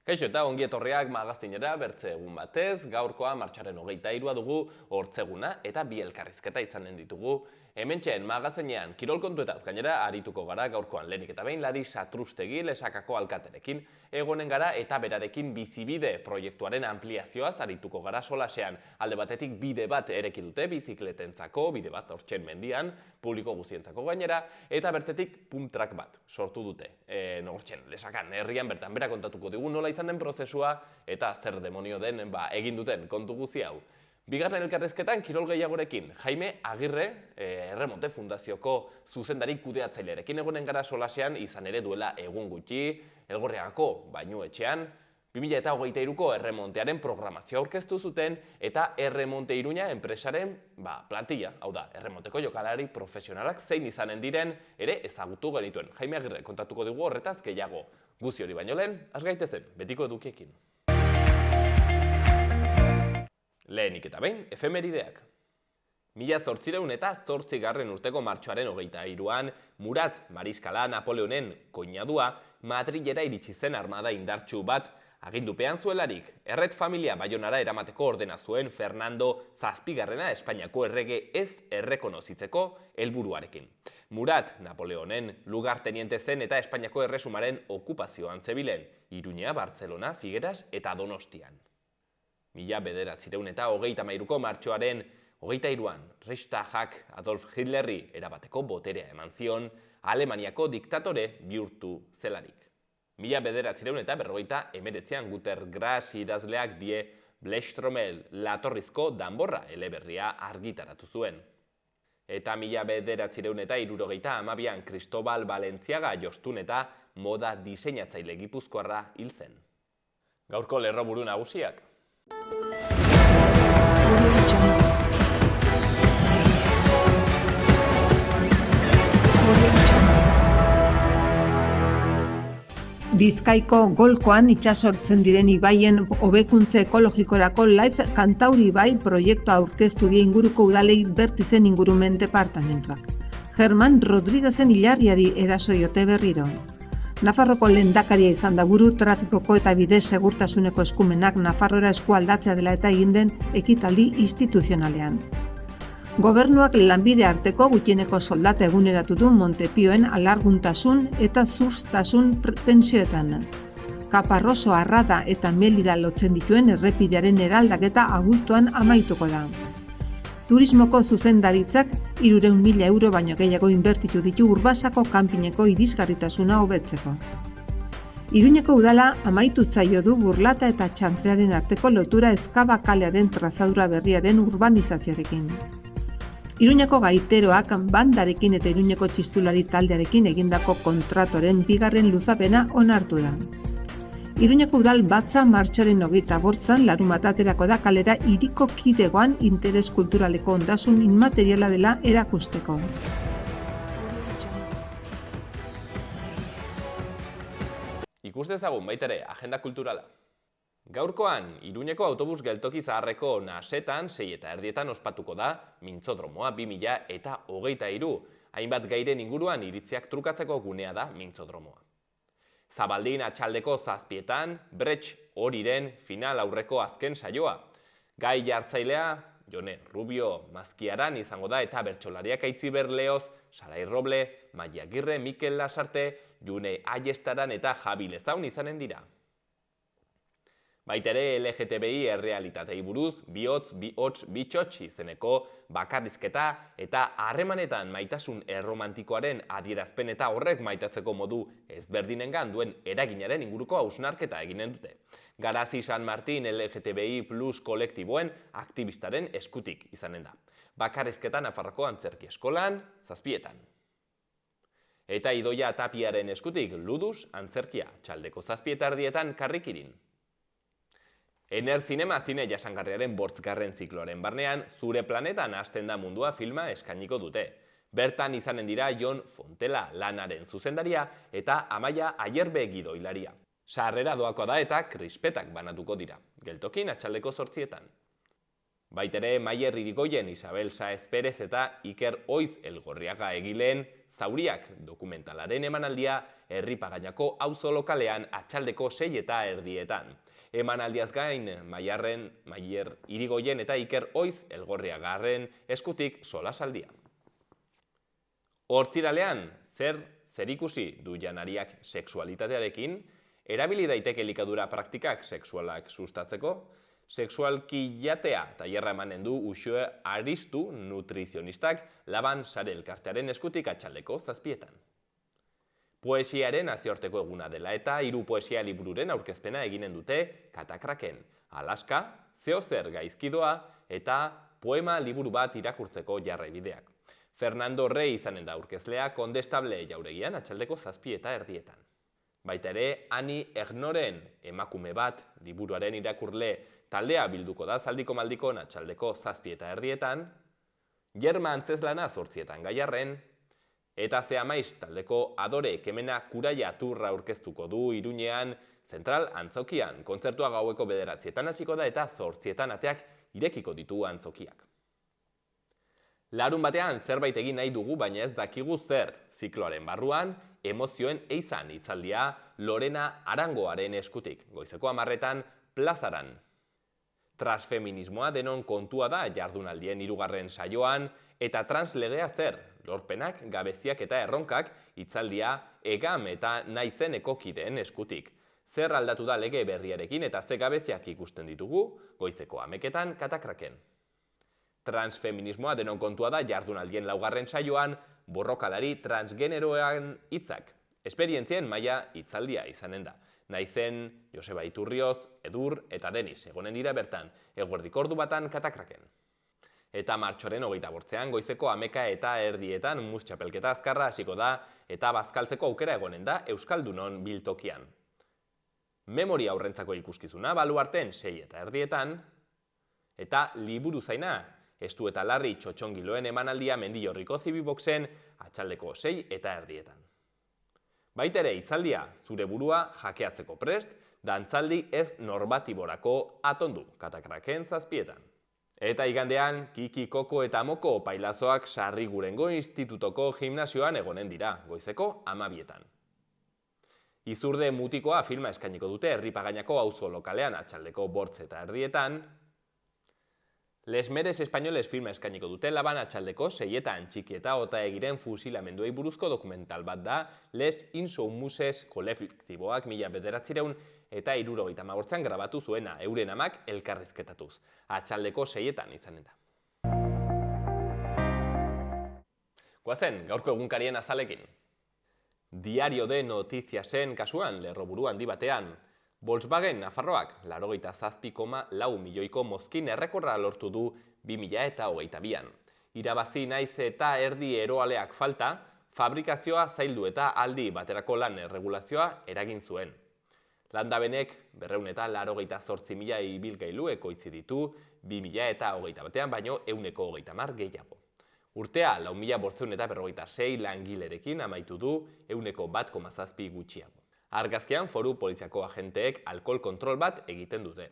Kaixo eta ongi etorriak magazinera bertze egun batez, gaurkoa martxoaren 23 dugu hortzeguna eta bi elkarrizketa izanen ditugu. Hementxeen magazinean kirol kontuetaz gainera arituko gara gaurkoan lehenik eta behin Ladi Satrustegi Lesakako alkaterekin egonen gara eta berarekin bizibide proiektuaren ampliazioaz arituko gara solasean. Alde batetik bide bat ereki dute bizikletentzako, bide bat hortxen mendian, publiko guztientzako gainera, eta bertetik pump track bat sortu dute. Hortxen, Lesakan herrian bertan bera kontatuko digu nola izan den prozesua eta zer demonio den egin duten kontu guzti hau. Bigarren elkarrizketan kirol gehiagorekin, Jaime Agirre, Erremonte Fundazioko zuzendari kudeatzailearekin egonen gara solasean izan ere duela egun gutxi, Elgorriagako bainuetxean, 2023ko Erremontearen programazioa aurkeztu zuten eta Erremonte Iruña enpresaren plantilla, hau da, Erremonteko jokalari profesionalak zein izanen diren ere ezagutu genituen. Jaime Agirre kontatuko dugu horretaz gehiago. Guzti hori baino lehen, has gaitezen, betiko edukiekin. Lehenik eta behin, efemerideak. 1808 urteko martxoaren 23an, Murat Mariskala Napoleonen koinadua Madrilera iritsi zen armada indartsu bat agindupean zuelarik. Erret familia Baionara eramateko ordena zuen Fernando Zazpigarrena Espainiako errege ez errekonozitzeko helburuarekin. Murat Napoleonen lugarteniente zen eta Espainiako erresumaren okupazioan zebilen, Iruña, Bartzelona, Figueras eta Donostian. 1933ko martxoaren 23an, Reichstagak Adolf Hitlerri erabateko boterea eman zion, Alemaniako diktatore bihurtu zelarik. 1949an Günter Grass idazleak Die Blechtrommel latorrizko danborra eleberria argitaratu zuen. Eta 1962an Cristobal Balenciaga jostun eta moda diseinatzaile gipuzkoarra hil zen. Gaurko lerroburu nagusiak. Bizkaiko golkoan itsasortzen diren ibaien hobekuntze ekologikorako Life Kantauri Ibai proiektua aurkeztu die inguruko udalei Bertizen ingurumen departamentuak. German Rodriguezen hilarriari eraso diote berriro. Nafarroko lehendakaria izan da buru trafikoko eta bide segurtasuneko eskumenak Nafarroara eskualdatzea dela eta egin den ekitaldi instituzionalean. Gobernuak lanbide arteko gutxieneko soldata eguneratu du Montepioen alarguntasun eta zurstasun pentsioetan. Kaparroso, Arrada eta Melida lotzen dituen errepidearen eraldaketa abuztuan amaituko da. Turismoko zuzendaritzak 300.000 euro baino gehiago inbertitu ditu Urbasako kanpineko irisgarritasuna hobetzeko. Iruñeko udala amaitu zaio du Burlata eta Txantrearen arteko lotura Ezkaba kalearen trazadura berriaren urbanizazioarekin. Iruñeko gaiteroak bandarekin eta Iruñeko txistulari taldearekin egindako kontratuaren bigarren luzapena onartu da. Iruñeko udal batza martxoaren 25an larunbataterako da kalera hiriko kidegoan interes kulturaleko ondasun inmateriala dela erakusteko. Ikus dezagun baitere agenda kulturala. Gaurkoan, Iruñeko autobus geltoki zaharreko nasetan 6:30 ospatuko da Mintzodromoa 2023. Hainbat gairen inguruan iritziak trukatzeko gunea da Mintzodromoa. Zabaldin atxaldeko 7:00, Bretx horiren final aurreko azken saioa. Gai jartzailea, Jone Rubio Mazkiaran izango da eta bertsolariak Aitziber Leoz, Sarai Roble, Maia Agirre, Mikel Lasarte, June Aiestaran eta Javi Lezaun izanen dira. Baitere LGTBI errealitatei buruz, bihotz, bitxotx izeneko bakarrizketa eta harremanetan maitasun erromantikoaren adierazpen eta horrek maitatzeko modu ezberdinengan duen eraginaren inguruko hausnarketa eginen dute. Garazi San Martin LGTBI plus kolektiboen aktivistaren eskutik izanen da. Bakarrizketa Nafarroko Antzerki Eskolan, 7:00. Eta Idoia Tapiaren eskutik Ludus Antzerkia, txaldeko 7:30 Karrikirin. Ener Zinema zine jasangarriaren 8. zikloaren barnean, Zure planetan hasten da mundua filma eskainiko dute. Bertan izanen dira Jon Fontela lanaren zuzendaria eta Amaia Ayerbe gidoilaria. Sarrera doakoa da eta krispetak banatuko dira. Geltokin atxaldeko 8:00. Baitere Maier Irigoyen, Isabel Saez Perez eta Iker Oiz Elgorriaga egileen Zauriak dokumentalaren emanaldia Herripagainako auzo lokalean atxaldeko 6:30. Emanaldiaz gain, Maier Irigoyen eta Iker Oiz Elgorriagaren eskutik solasaldia. Hortziralean, zer ikusi du janariak sexualitatearekin? Erabili daiteke elikadura praktikak sexualak sustatzeko? Sexualki jatea tailerra emanen du Uxue Aristu nutrizionistak Laban Sare elkartearen eskutik atxaldeko 7:00. Poesiaren nazioarteko eguna dela eta 3 poesia libururen aurkezpena eginen dute Katakraken, Alaska, Zeozer gaizkidoa eta poema liburu bat irakurtzeko jarraibideak. Fernando Rey izanen da aurkezlea Kondestable jauregian atxaldeko 7:30. Baita ere, Ani Egnoren emakume bat liburuaren irakurle taldea bilduko da zaldiko maldikon atxaldeko 7:30, Jerma Antzeslana 8:00 Gaiarren, eta Zeamaiz taldeko Adore Ekemena Kuraia Turra aurkeztuko du Iruñean Zentral Antzokian. Kontzertua gaueko 9:00 hasiko da eta 8:00 ateak irekiko ditu antzokiak. Larun batean zerbait egin nahi dugu, baina ez dakigu zer. Zikloaren barruan, emozioen eizan hitzaldia Lorena Arangoaren eskutik. Goizeko 10:00 plazaran. Transfeminismoa denon kontua da jardunaldien 3. saioan, eta translegea zer, lorpenak, gabeziak eta erronkak hitzaldia Egam eta Naizeneko kideen eskutik. Zer aldatu da lege berriarekin eta ze gabeziak ikusten ditugu, goizeko 11:00 Katakraken. Transfeminismoa denon kontua da jardunaldien 4. saioan, borrokalari transgeneroan hitzak. Esperientzien maila hitzaldia izanen da. Naizen, Joseba Iturrioz, Edur eta Denis egonen dira bertan, eguerdik ordu batan Katakraken. Eta martxoaren 28 goizeko 11:30 mus txapelketa azkarra hasiko da eta bazkaltzeko aukera egonen da Euskaldunon biltokian. Memoria aurrentzako ikuskizuna baluarten 6:30 eta liburu zaina Estu eta Larri Txotxongiloen emanaldia Mendillorriko Zibiboxen atxaldeko 6:30. Baita ere hitzaldia zure burua jakeatzeko prest, dantzaldi ez normatiborako atondu Katakraken 7:00. Eta igandean, Kiki, Koko eta Moko pailazoak Sarrigurengo Institutoko gimnasioan egonen dira, goizeko 12:00. Izurde mutikoa filma eskainiko dute Herripagainako auzo lokalean atxaldeko 8:30. Les Meres Españoles filma eskainiko dute Laban atxaldeko 6:00 Txiki eta Otaegiren fusilamenduei buruzko dokumental bat da Les Insoumises kolektiboak 1978 grabatu zuena, euren amak elkarrizketatuz. Atxaldeko 6:00 izanen da. Goazen, gaurko egunkarien azalekin. Diario de Notiziasen kasuan, lerroburu handi batean, Volkswagen Nafarroak 87,4 milioiko mozkin errekorra lortu du 2022an. Irabazi naiz eta erdi eroaleak falta, fabrikazioa zaildu eta aldi baterako lan erregulazioa eragin zuen. Landabenek 288.000 ibilgailu ekoitzi ditu 2021 baino 130 gehiago. Urtea 4.546 langilerekin amaitu du 1,7 gutxiago. Argazkian Foru Poliziako agenteek alkohol kontrol bat egiten dute.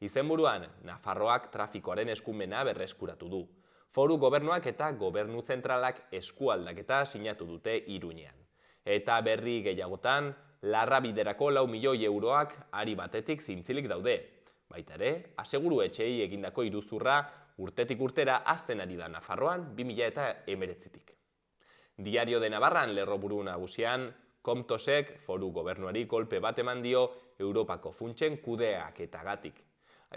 Izenburuan, Nafarroak trafikoaren eskumena berreskuratu du. Foru gobernuak eta gobernu zentralak eskualdaketa sinatu dute Iruñean. Eta berri gehiagotan, Larrabiderako 4 milioi euroak ari batetik zintzilik daude. Baita ere, aseguru etxeei egindako iruzurra urtetik urtera hazten ari da Nafarroan 2019tik. Diario de Navarran lerroburu nagusian, Comtosek Foru gobernuari kolpe bat eman dio Europako funtsen kudeaketagatik.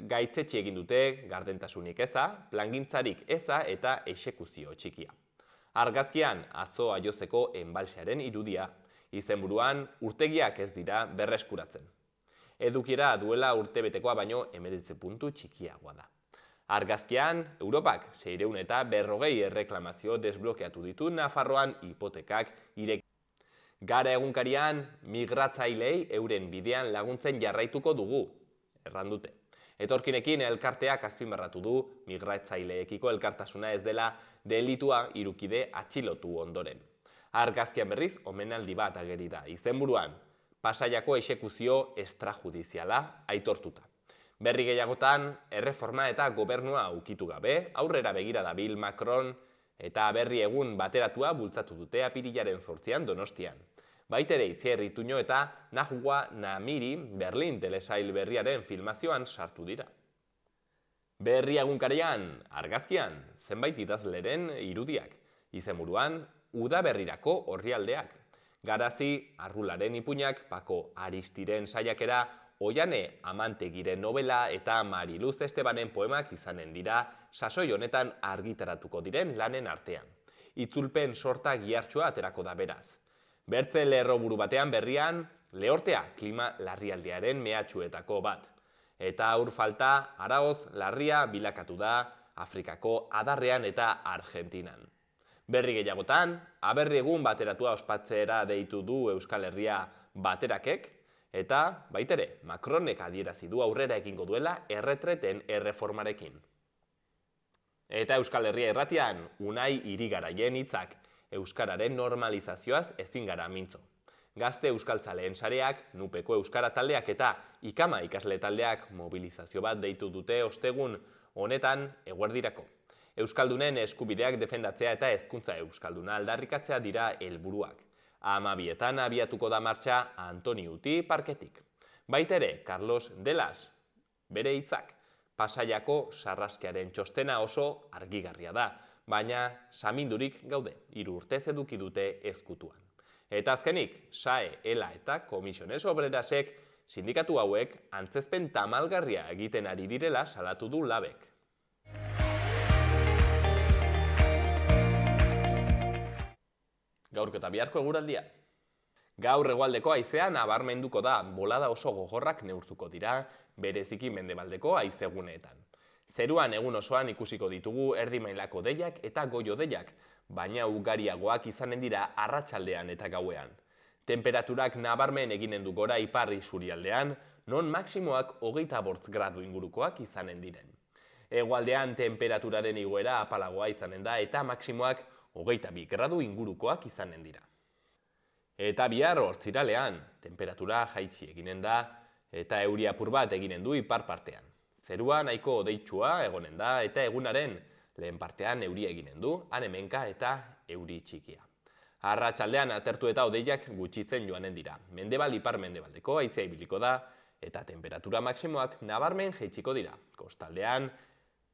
Gaitzetsi egin dute gardentasunik eza, plangintzarik eza eta exekuzio txikia. Argazkian atzo Aiozeko enbalsearen irudia. Izenburuan urtegiak ez dira berreskuratzen. Edukiera duela urtebetekoa baino 19 puntu txikiagoa da. Argazkian, Europak 640 erreklamazio desblokeatu ditu Nafarroan hipotekak ireki. Gara egunkarian, migratzaileei euren bidean laguntzen jarraituko dugu, errandute. Etorkinekin elkarteak azpimarratu du migratzaileekiko elkartasuna ez dela delitua hirukide atxilotu ondoren. Argazkian berriz, omenaldi bat ageri da. Izenburuan, Pasaiako exekuzio extrajudiziala aitortuta. Berri gehiagotan, erreforma eta gobernua ukitu gabe, aurrera begira dabil Macron eta berri egun bateratua bultzatu dute apirilaren 8an Donostian. Baitere Itziar Ituño eta Najwa Namiri Berlin telesail berriaren filmazioan sartu dira. Berri egunkarian, argazkian, zenbait idazleren irudiak, izenburuan udaberrirako orrialdeak. Garazi, Arrularen ipuinak, Pako Aristiren saiakera, Oiane Amantegiren novela eta Mariluz Estebanen poemak izanen dira sasoi honetan argitaratuko diren lanen artean. Itzulpen sorta gihartsua aterako da beraz. Bertze lerroburu batean berrian, lehortea klima larrialdiaren mehatxuetako bat. Eta aur falta, araoz larria bilakatu da Afrikako adarrean eta Argentinan. Berri gehiagotan, aberri egun bateratua ospatzera deitu du Euskal Herria baterakek, eta baitere, Macronek adierazi du aurrera egingo duela erretreten erreformarekin. Eta Euskal Herria irratian, Unai Irigaraien hitzak, euskararen normalizazioaz ezin gara mintzo. Gazte euskaltzaleen sareak, Nupeko euskara taldeak eta Ikama ikasle taldeak mobilizazio bat deitu dute ostegun honetan eguerdirako. Euskaldunen eskubideak defendatzea eta hezkuntza euskalduna aldarrikatzea dira helburuak. 12etan abiatuko da martxa Antoniuti parketik. Baitere, Carlos Delas, bere hitzak, Pasaiako sarraskiaren txostena oso argigarria da, baina samindurik gaude, 3 urtez eduki dute ezkutuan. Eta azkenik, SAE, ELA eta Komisiones Obrerasek sindikatu hauek antzezpen tamalgarria egiten ari direla salatu du labek. Gaurko eta biharko eguraldia. Gaur hegoaldeko haizea nabarmenduko da, bolada oso gogorrak neurtuko dira, bereziki mendebaldeko haizeguneetan. Zeruan egun osoan ikusiko ditugu erdi mailako deiak eta goio-deiak, baina ugariagoak izanen dira arratsaldean eta gauean. Temperaturak nabarmen eginen du gora ipar isurialdean, non maximoak 28 gradu ingurukoak izanen diren. Hegoaldean temperaturaren igoera apalagoa izanen da eta maximoak 22 gradu ingurukoak izanen dira. Eta bihar ostiralean, temperatura jaitsi eginen da eta euri apur bat eginen du ipar partean. Zerua nahiko hodeitsua egonen da eta egunaren lehen partean euria eginen du, han-hemenka eta euri txikia. Arratsaldean atertu eta hodeiak gutxitzen joanen dira. Mendebal ipar mendebaldeko haizea ibiliko da eta temperatura maximoak nabarmen jaitsiko dira. Kostaldean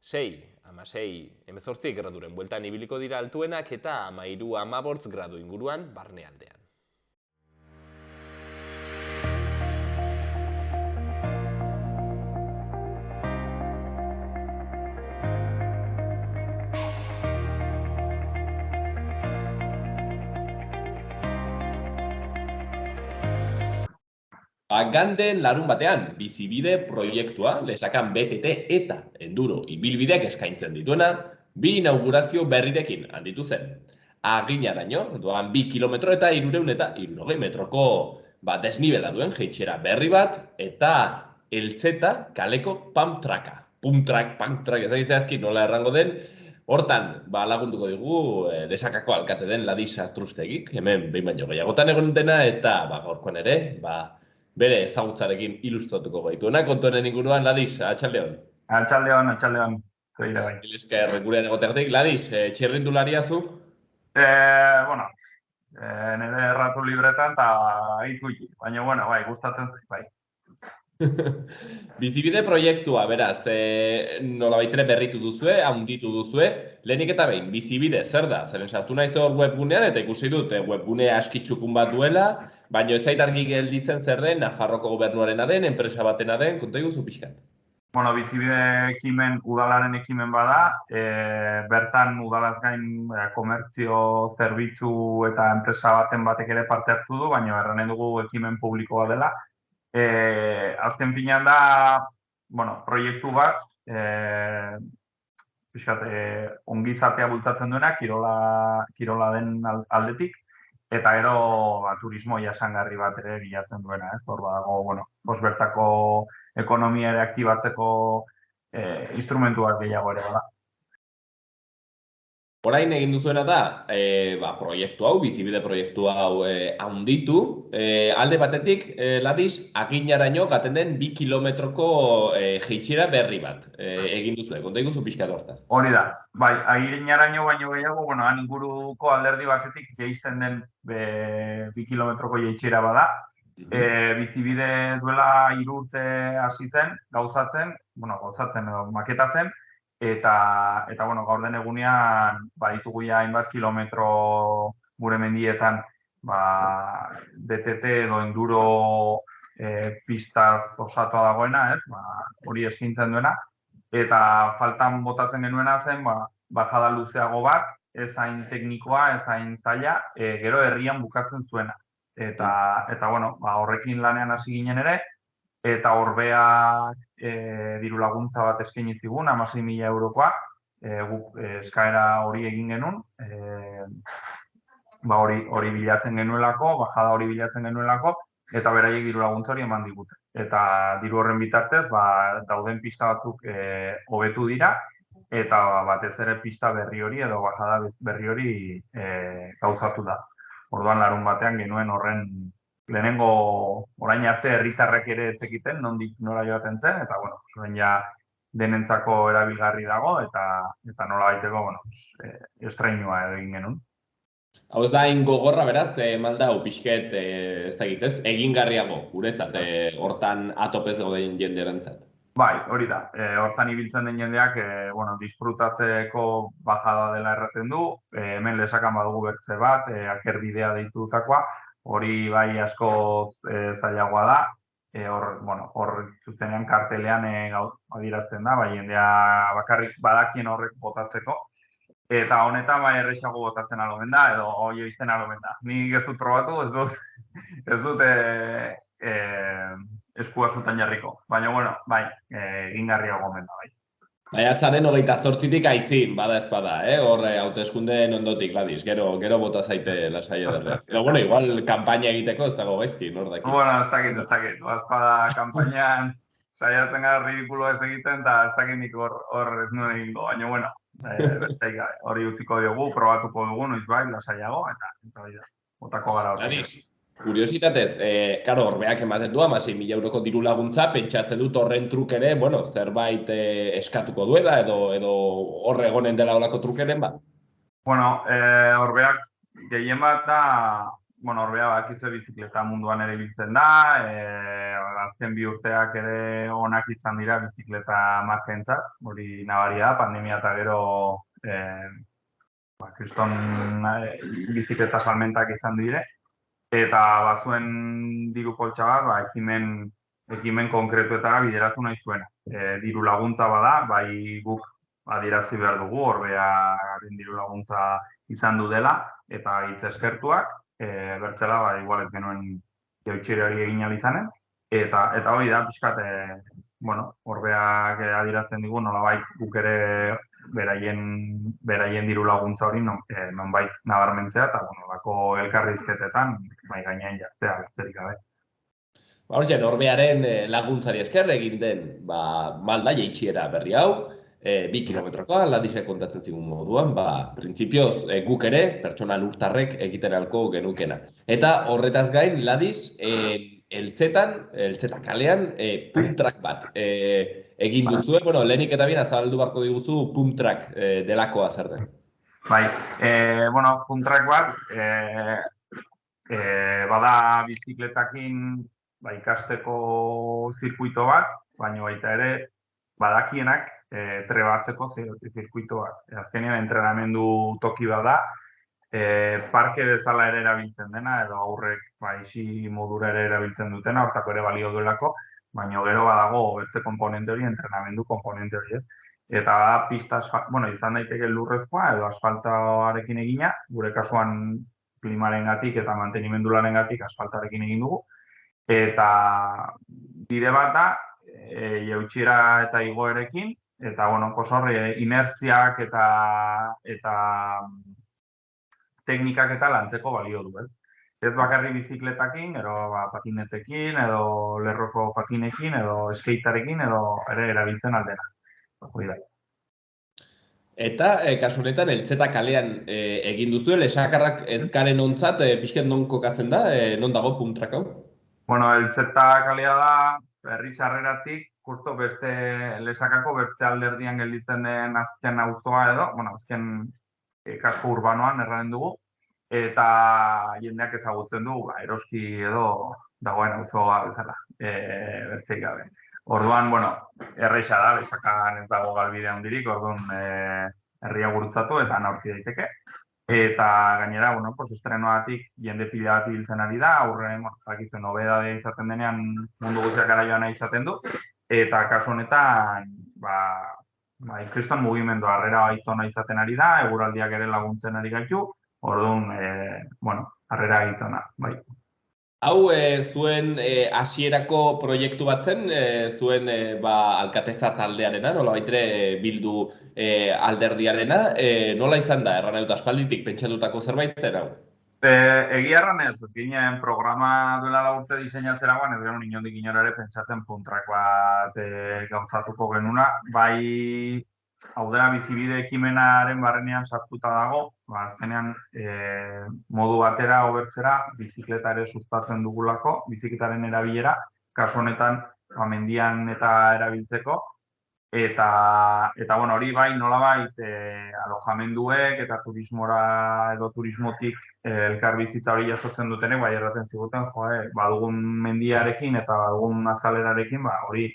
6-18 graduren bueltan ibiliko dira altuenak eta 13-15 gradu inguruan barnealdean. Ganden larun batean, bizibide proiektua, lesakan BTT eta enduro ibilbideak eskaintzen dituena, 2 inaugurazio berrirekin handitu zen. Aginaraino, doan 2 kilometro eta 360 metroko desnibela duen jeitxera berri bat, eta Eltzeta kaleko pump tracka. Pump track, ezagizazki nola errango den, hortan lagunduko digu lesakako alkate den Ladisa Trustegik, hemen behin baino gehiagotan egon dena, eta gaurkoan ere, bere ezagutzarekin ilustratuko gaituena, kontuenen inguruan, Ladis, atxaldeon. Atxaldeon, zoire bai. Esker gurean egoteatik. Ladis, txirrindularia zu? Nire erratu libretan eta hitz baina, bai, gustatzen zait, bai. Bizibide proiektua, beraz, nolabaitere berritu duzue, handitu duzue, lehenik eta behin, bizibide zer da? Zeren sartu naiz hor webgunean eta ikusi dut webgune askitxukun bat duela, baina ez zait argi gelditzen zer den, Nafarroko gobernuarena den, enpresa batena den, konta iguzu pixkat. Bizibide ekimen, udalaren ekimen bada, bertan udalaz gain komertzio, zerbitzu eta enpresa baten batek ere parte hartu du, baina erranen dugu ekimen publikoa dela. Azken finean da, proiektu bat, ongizatea bultzatzen duena, kirola den aldetik, eta gero turismo jasangarri bat ere bilatzen duena, ez? Hor badago, bertako ekonomia ere aktibatzeko instrumentuak gehiago ere bada. Orain egin duzuena da, proiektu hau, bizibide proiektu hau handitu. Alde batetik, Ladiz, Aginaraino gaten den 2 kilometroko jeitsiera berri bat egin duzu. Konta iguzu pixka hortaz. Hori da, bai, Aginaraino baino gehiago, han inguruko alderdi batetik jeisten den 2 kilometroko jeitsiera bada. Bizibide duela 3 urte hasi zen, gauzatzen edo maketatzen, eta gaur den egunean baditugu ja hainbat kilometro gure mendietan DTT edo enduro pistaz osatua dagoena, ez? Hori eskaintzen duena, eta faltan botatzen genuena zen bajada luzeago bat, ez hain teknikoa, ez hain zaila, gero herrian bukatzen zuena. Eta horrekin lanean hasi ginen ere, eta Orbeak diru laguntza bat eskaini zigun, 16.000 eurokoa, guk eskaera hori egin genuen, hori bilatzen genuelako, bajada hori bilatzen genuelako, eta beraiek diru laguntza hori eman digute. Eta diru horren bitartez, dauden pista batzuk hobetu dira, eta batez ere pista berri hori edo bajada berri hori gauzatu da. Orduan larun batean genuen horren lehenengo orain arte herritarrek ere ez zekiten nondik nora joaten zen, eta orain ja denentzako erabilgarri dago, eta nola baiteko, estreinua egin genuen. Hau ez da hain gogorra, beraz, malda, pixket, ez da egitez, egingarriago, guretzat, hortan atopez dauden jendearentzat. Bai, hori da. Hortan ibiltzen den jendeak, disfrutatzeko bajada dela erraten du, hemen lesakan badugu bertze bat, akerbidea deitutakoa, hori bai asko zailagoa da, hor zuzenean kartelean adierazten da, bai jendea bakarrik badakien horrek botatzeko, eta honetan bai errexago botatzen alomen da, edo hoi izten alomen da. Nik ez dut probatu, ez dut eskua zutan jarriko, baina bai, egingarria gomen da, bai. Maiatzaren 28tik aitzin, bada ez bada, hor hauteskundeen ondotik, Ladiz, gero bota zaite lasai ederre. Igual kanpaina egiteko ez dago gaizki, nor daki. Ez dakit. Bazpada kanpainan saiatzen gara ridikulo ez egiten, eta ez dakit nik hor ez nuen egingo, baina besteik hori utziko diogu, probatuko dugu, noiz bai, lasaiago, eta botako gara hori. Ladiz, kuriositatez, Orbeak ematen du 16.000 euroko diru laguntza, pentsatzen dut horren truk ere, zerbait eskatuko duela edo horre egonen dela olako trukeren bat? Orbeak gehien bat da, Orbea bakitze bizikleta munduan ere biltzen da, azken 2 urteak ere onak izan dira bizikleta markentzat, hori nabaria da, pandemia eta gero kriston bizikleta salmentak izan dire, eta bazuen diru poltsa bat, ekimen konkretuetara bideratu nahi zuena. Diru laguntza bada, bai guk adierazi behar dugu, Orbearen diru laguntza izan du dela, eta hitz eskertuak, bertzela, igual ez genuen jautxere hori egin alizanen, eta hori da, pixkat, Orbeak adierazten digu, nolabait guk ere beraien diru laguntza hori nonbait nabarmentzea, eta lako elkarrizketetan mai gainean jartzea, bertzerik gabe. Hortzen, Orbearen laguntzari esker egin den, malda jeitsiera berri hau, 2 kilometrokoa, Ladizek kontatzen zigun moduan, printzipioz guk ere, pertsona lurtarrek egiten alko genukena. Eta horretaz gain, Ladiz, Eltzeta kalean, pump track bat egin duzu, lehenik eta bien azabaldu barko diguzu pump track delakoa zer den. Bai, pump track bat, bada bizikletakin ikasteko zirkuito bat, baina baita ere badakienak trebatzeko zirkuito bat. Azkenean entrenamendu toki bat da, parke bezala ere erabiltzen dena, edo aurrek isi modura ere erabiltzen dutena, hortako ere balio duelako, baina gero badago bertze komponente hori, entrenamendu komponente hori ez. Eta pista, izan daiteke lurrezkoa edo asfaltarekin egina, gure kasuan klimarengatik eta mantenimendularengatik asfaltarekin egin dugu. Eta bide bat da, jautsiera eta igoerekin, eta inertziak eta teknikak eta lantzeko balio du, ez? Ez bakarri bizikletakin, edo patinetekin, edo lerroko patinekin, edo skatearekin, edo ere erabiltzen aldena. Eta, kasu honetan, Eltzeta kalean egin duzue, lesakarrak ezkaren ontzat, pixket non kokatzen da, non dago puntrak hau? Bueno, Eltzeta kalea da, herri sarreratik, justo beste lesakako beste alderdian gelditzen den azken auzoa edo, bueno, azken kasko urbanoan erranen dugu, eta jendeak ezagutzen du, eroski edo dagoen auzoa bezala, bertzeik gabe. Orduan, bueno, erreixa da, lesakan ez dago galbide handirik, orduan herria gurutzatu eta aurki daiteke. Eta gainera, bueno, pues estrenoatik jende pila bat biltzen ari da, aurren, bueno, jakitzen nobedade izaten denean mundu guztiak gara joan izaten du, eta kasu honetan, kriston mugimendu harrera baitzona izaten ari da, eguraldiak ere laguntzen ari gaitu, orduan, bueno, harrera gaitzona, bai. Hau, zuen hasierako proiektu bat zen, zuen alkatetza taldearena, nola baitere bildu alderdiarena, nola izan da, erran dut aspalditik pentsatutako zerbait zen hau? Egia erran ez ginen programa duela da urte diseinatzeragoan, ez genuen inondik inora ere pentsatzen puntrak bat gauzatuko genuna, bai hau dela bizibide ekimenaren barrenean sartuta dago, azkenean modu batera hobertzera bizikleta ere sustatzen dugulako, bizikletaren erabilera, kasu honetan mendian eta erabiltzeko, eta bueno, hori bai nolabait alojamenduek eta turismora edo turismotik elkar bizitza hori jasotzen dutenek, bai erraten ziguten, badugun mendiarekin eta badugun azalerarekin, hori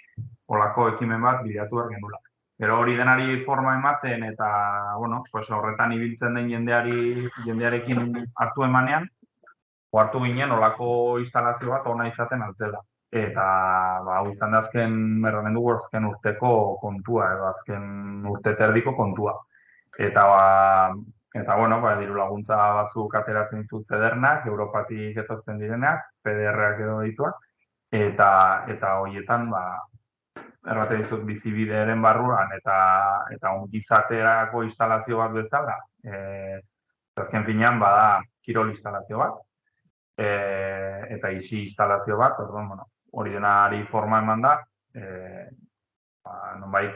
olako ekimen bat bilatu behar genula. Gero hori denari forma ematen eta, bueno, pues horretan ibiltzen den jendearekin hartu emanean, hartu ginen olako instalazio bat ona izaten altzela. Eta, hau izan da azken, erranen dugu, azken urteko kontua, edo azken urte terdiko kontua. Eta, bueno, diru laguntza batzuk ateratzen ditu zedernak, Europatik etortzen direnak, PDR-ak edo dituak, eta horietan, erraten dizut bizibideren barruan eta ongizaterako instalazio bat bezala. Azken finean bada kirol instalazio bat, eta isi instalazio bat, orduan, bueno, hori denari forma eman da, nonbait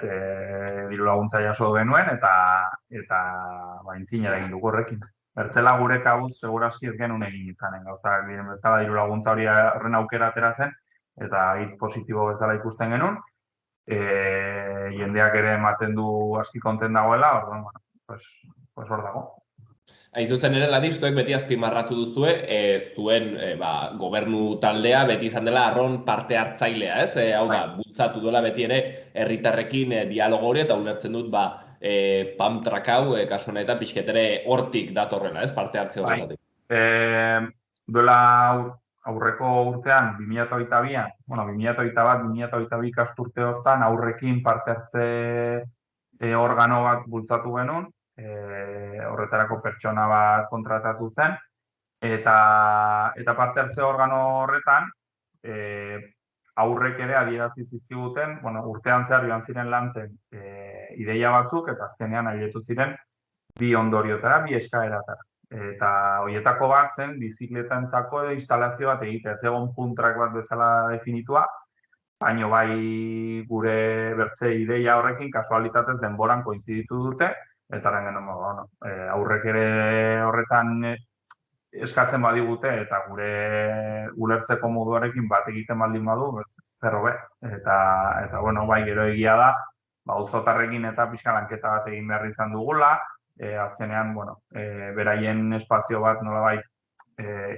diru laguntza jaso genuen eta intzinera egin dugu horrekin. Bertzela gure kabuz, segurazki ez genuen egin izanen gauzak diren bezala, diru laguntza hori horren aukera atera zen, eta hitz positibo bezala ikusten genuen, jendeak ere ematen du aski konten dagoela, orduan, bueno, pues hor dago. Hain zuzen ere, Ladistuek beti azpimarratu duzue, zuen gobernu taldea beti izan dela arron parte hartzailea, ez? Hau da, bultzatu duela beti ere herritarrekin dialogo hori eta ulertzen dut pamtrak hau, kasu honetan pixket ere hortik datorrela, ez? Parte hartze horretatik. Duela aurreko urtean, 2022an, bueno, 2021-2022 ikasturte hortan aurrekin parte hartze organo bat bultzatu genuen, horretarako pertsona bat kontratatu zen, eta parte hartze organo horretan, aurrek ere adierazi zizkiguten, bueno, urtean zehar joan ziren lantzen ideia batzuk, eta azkenean ailetu ziren bi ondoriotara, bi eskaeratara. Eta horietako bat zen, bizikletantzako edo instalazio bat egitea, ez egon puntrak bat bezala definitua, baina bai gure bertze ideia horrekin kasualitatez denboran koinziditu dute, eta aurrek ere horretan eskatzen badigute eta gure ulertzeko moduarekin bat egiten baldin badu, zer hobe. Eta bueno, bai gero egia da, auzotarrekin eta pixka lanketa bat egin behar izan dugula, azkenean, bueno, beraien espazio bat nolabait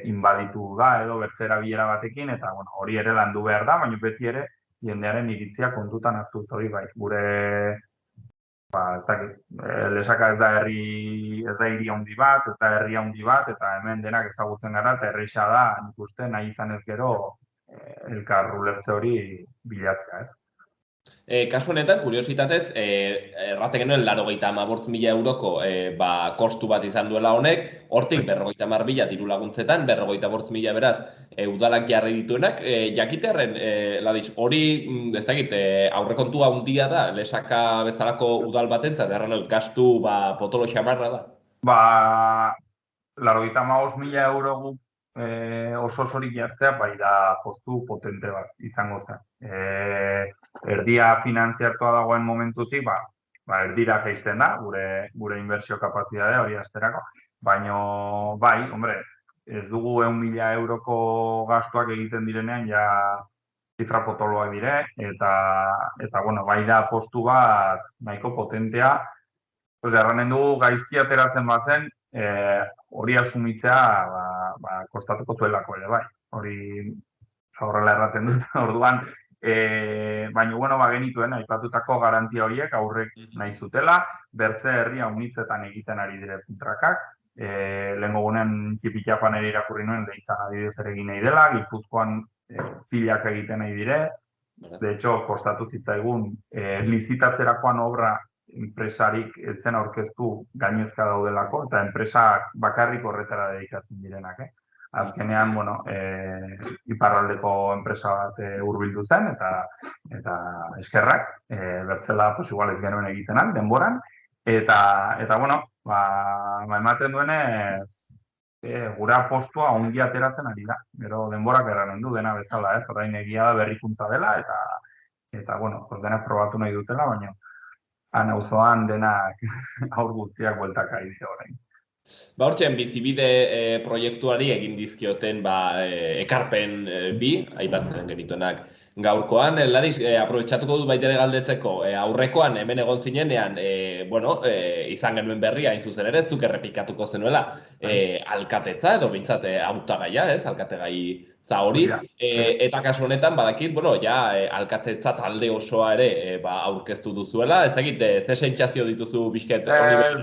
inbaditu da edo bertzera bilera batekin, eta bueno, hori ere landu behar da, baina beti ere jendearen iritzia kontutan hartu hori bai, gure ez dakit, Lesaka ez da hiri handi bat, ez da herri handi bat, eta hemen denak ezagutzen gara, eta erreixa da, nik uste, nahi izan ez gero, elkar ulertze hori bilatzea, ez? Kasu honetan, kuriositatez, erraten genuen 95.000 euroko kostu bat izan duela honek, hortik 50.000 diru laguntzetan, 55.000 beraz udalak jarri dituenak, jakitearren, Ladiz, hori, ez dakit, aurrekontua handia da, Lesaka bezalako udal batentzat, erran gastu potolo xamarra da? 95.000 euro guk oso-osorik jartzea, bai da kostu potente bat izango zen. Erdia finantziatua dagoen momentutik, erdira jaisten da, gure inbertsio kapazitatea hori asterako, baina bai, hombre, ez dugu 100.000 euroko gastuak egiten direnean, ja zifra potoloak dire, eta bueno, bai da postu bat nahiko potentea, erranen dugu gaizki ateratzen bazen, hori asumitzea kostatuko zuelako ere, bai. Hori horrela erraten dut, orduan, baina, bueno, genituen, aipatutako garantia horiek aurrek nahi zutela, bertze herria unitzetan egiten ari dire puntrakak, lehengo gunen Txipitxapan ere irakurri nuen, lehitzan adidez ere egin nahi dela, Gipuzkoan pilak egiten nahi dire, de hecho, kostatu zitzaigun, lizitatzerakoan obra enpresarik etzen aurkeztu gainezka daudelako, eta enpresak bakarrik horretara dedikatzen direnak, Azkenean, bueno, iparraldeko enpresa bat hurbildu zen, eta eskerrak, bertzela, pues igual ez genuen egiten denboran, eta bueno, ematen duenez, gura postua ongi ateratzen ari da. Gero denborak erranen du dena bezala, orain egia da berrikuntza dela, eta bueno, denak probatu nahi dutela, baina han auzoan denak aur guztiak bueltaka dira orain. Hortzen, bizibide proiektuari egin dizkioten ekarpen bi, aipatzen genituenak gaurkoan. Ladiz, aprobetxatuko dut baitere galdetzeko, aurrekoan hemen egon zinenean, izan genuen berria, hain zuzen ere, zuk errepikatuko zenuela, alkatetza, edo bintzat hautagaia, alkategai hori, eta kasu honetan, badakit, alkatetza talde osoa ere aurkeztu duzuela, ez dakit, ze sentsazio dituzu bizket?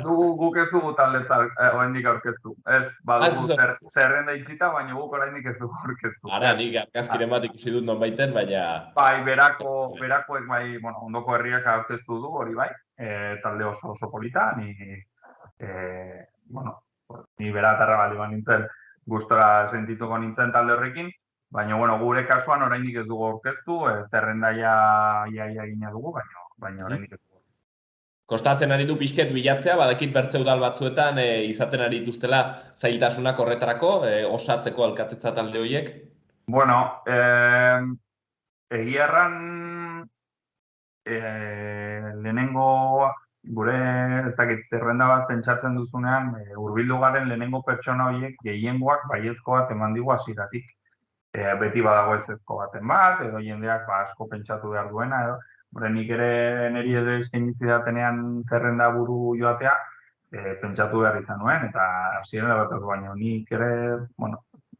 Guk ez dugu taldetza oraindik aurkeztu. Ez, badugu zerrenda itxita, baina guk oraindik ez dugu aurkeztu. Ara, nik argazkiren bat ikusi dut nonbaiten, baina... Bai, berakoek bai, ondoko herriak aurkeztu du, hori bai, talde oso polita, ni beratarra bali nintzen, gustora sentituko nintzen talde horrekin, baina, gure kasuan oraindik ez dugu aurkeztu, zerrendaia egina dugu, baina oraindik ez dugu. Kostatzen ari du pixket bilatzea, badakit bertze udal batzuetan izaten ari dituztela zailtasunak horretarako, osatzeko alkatetza talde horiek? Bueno, egia erran lehenengo gure ez dakit zerrenda bat pentsatzen duzunean, hurbildu garen lehenengo pertsona horiek gehiengoak baiezko bat eman digu hasieratik. Beti badago ezezko baten bat, edo jendeak asko pentsatu behar duena, edo. Nik ere niri edo eskaini zidatenean zerrenda buru joatea, pentsatu behar izan nuen, eta hasieran bat baina nik ere,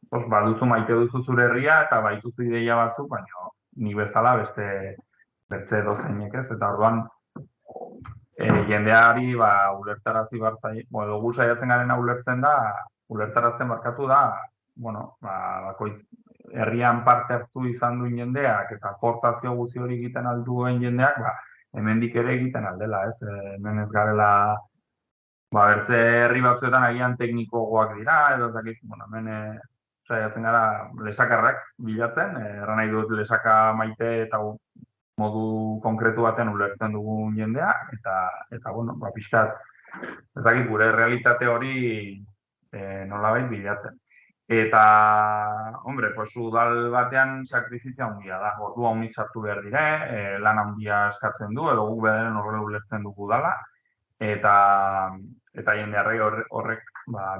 baduzu maite duzu zure herria, eta baituzu ideia batzuk, baina ni bezala beste dozeinek ez, eta orduan jendeari ulertarazi bartzai, dugu saiatzen garena ulertzen da, ulertarazten barkatu da, bakoitz herrian parte hartu izan duen jendeak eta aportazio guzti hori egiten alduen jendeak, hemendik ere egiten aldela, ez? Hemen ez garela, bertze herri batzuetan agian teknikoagoak dira, edo dakit, hemen saiatzen gara lesakarrak bilatzen, erran nahi dut lesaka maite eta modu konkretu batean ulertzen dugun jendea, eta pixkat, ez dakit, gure realitate hori nolabait bilatzen. Eta, udal batean sakrifizia handia da, ordua honit sartu behar dire, lan handia eskatzen du, edo guk bedaren horrela ulertzen dugu dala, eta jendearrei horrek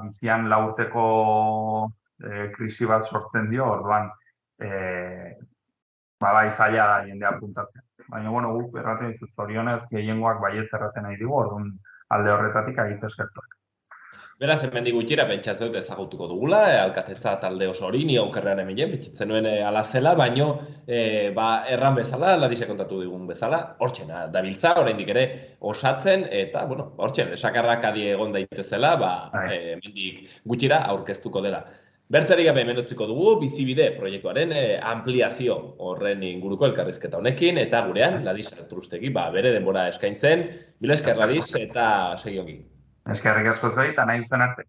bizian 4 urteko krisi bat sortzen dio, orduan bai zaila da jendea apuntatzen. Baina, guk erraten dizut zorionez gehiengoak baietz erraten nahi digu, orduan alde horretatik agitza eskertuak. Beraz, hemendik gutxira pentsatzen dut ezagutuko dugula, alkatetza talde oso hori, ni aukerrean hemen pentsatzen nuen ala zela, baino erran bezala, Ladisek kontatu digun bezala, hortxena dabiltza, oraindik ere osatzen, eta, hortxen, esakarrak adi egon daitezela, hemendik gutxira aurkeztuko dela. Bertzerik gabe hemen utziko dugu, bizibide proiektuaren ampliazio horren inguruko elkarrizketa honekin, eta gurean, Ladis Artrustegi, bere denbora eskaintzen, mila esker Ladis, eta segi ongi. Eskerrik asko zuei, eta nahi duzen arte.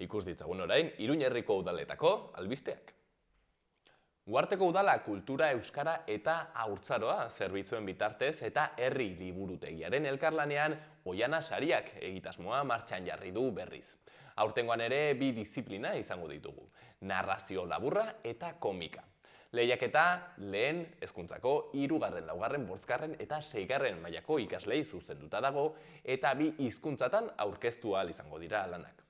Ikus ditzagun orain, Iruñerriko udaletako albisteak. Uharteko udala kultura, euskara eta haurtzaroa zerbitzuen bitartez eta herri liburutegiaren elkarlanean Oiana Sariak egitasmoa martxan jarri du berriz. Aurtengoan ere bi diziplina izango ditugu, narrazio laburra eta komika. Lehiaketa lehen hezkuntzako 3., 4., 5. eta 6. mailako ikaslei zuzenduta dago eta bi hizkuntzatan aurkeztu ahal izango dira lanak.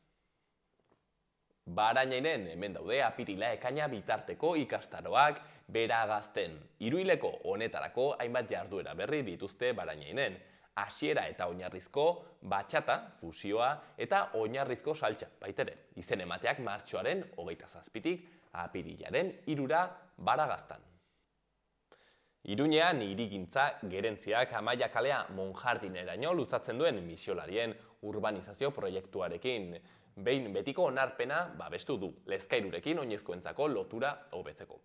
Barainainen hemen daude apirila ekaina bitarteko ikastaroak Beragazten. Hiruhileko honetarako hainbat jarduera berri dituzte Barainainen. Hasiera eta oinarrizko batxata, fusioa eta oinarrizko saltsa baitere. Izen emateak martxoaren 27tik apirilaren 3 Baragaztan. Iruñean hirigintza gerentziak Amaia kalea Monjardineraino luzatzen duen misiolarien urbanizazio proiektuarekin behin betiko onarpena babestu du, Lezkairurekin oinezkoentzako lotura hobetzeko.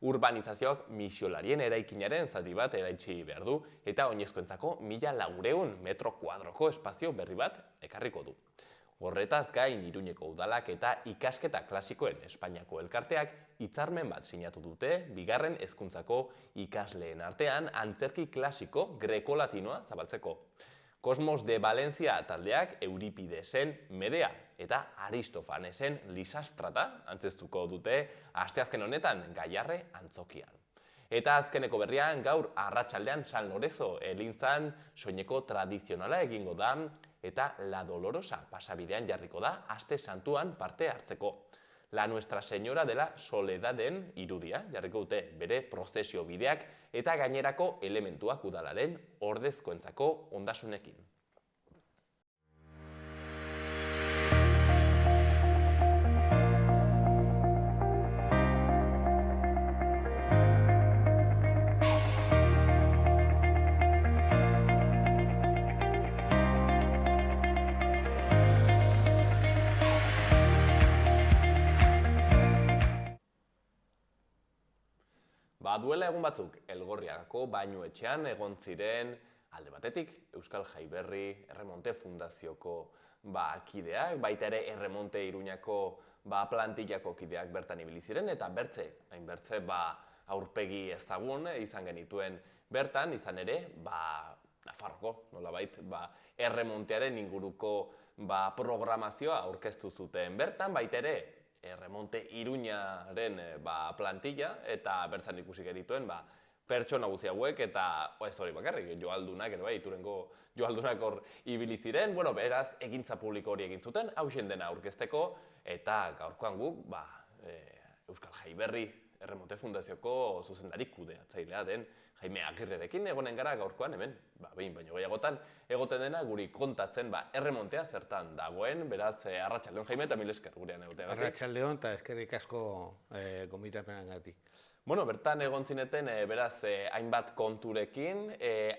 Urbanizazioak misiolarien eraikinaren zati bat eraitsi behar du eta oinezkoentzako 1400 metro kuadroko espazio berri bat ekarriko du. Horretaz gain Iruñeko udalak eta ikasketa klasikoen Espainiako elkarteak hitzarmen bat sinatu dute 2. hezkuntzako ikasleen artean antzerki klasiko greko-latinoa zabaltzeko. Kosmos de Valencia taldeak Euripidesen Medea eta Aristofanesen Lisastrata antzestuko dute asteazken honetan Gaiarre antzokian. Eta azkeneko berrian gaur arratsaldean San Lorenzo elintzan soineko tradizionala egingo da eta La Dolorosa pasabidean jarriko da aste santuan parte hartzeko. La Nuestra Señora de la Soledaden irudia jarriko dute bere prozesio bideak eta gainerako elementuak udalaren ordezkoentzako ondasunekin. Duela egun batzuk, Elgorriagako bainuetxean egon ziren alde batetik Euskal Jaiberri Erremonte Fundazioko kideak, baita ere Erremonte Iruñako plantillako kideak bertan ibili ziren eta hainbertze aurpegi ezagun izan genituen bertan, izan ere Nafarroko, nolabait, Erremontearen inguruko programazioa aurkeztu zuten bertan, baita ere Erremonte Iruñaren plantilla eta bertan ikusi genituen pertsona guzti hauek eta ez hori bakarrik, joaldunak ere Iturengo joaldunak hor ibili ziren, beraz egintza publiko hori egin zuten, hausen dena aurkezteko eta gaurkoan guk Euskal Jaiberri Erremonte Fundazioko zuzendari kudeatzailea den Jaime Agirrerekin egonen gara gaurkoan hemen, behin baino gehiagotan egoten dena guri kontatzen Erremontea zertan dagoen, beraz arratsaldeon Jaime eta mil esker gurean egoteagatik. Arratsaldeon eta eskerrik asko gonbitapenagatik. Bertan egon zineten beraz hainbat konturekin,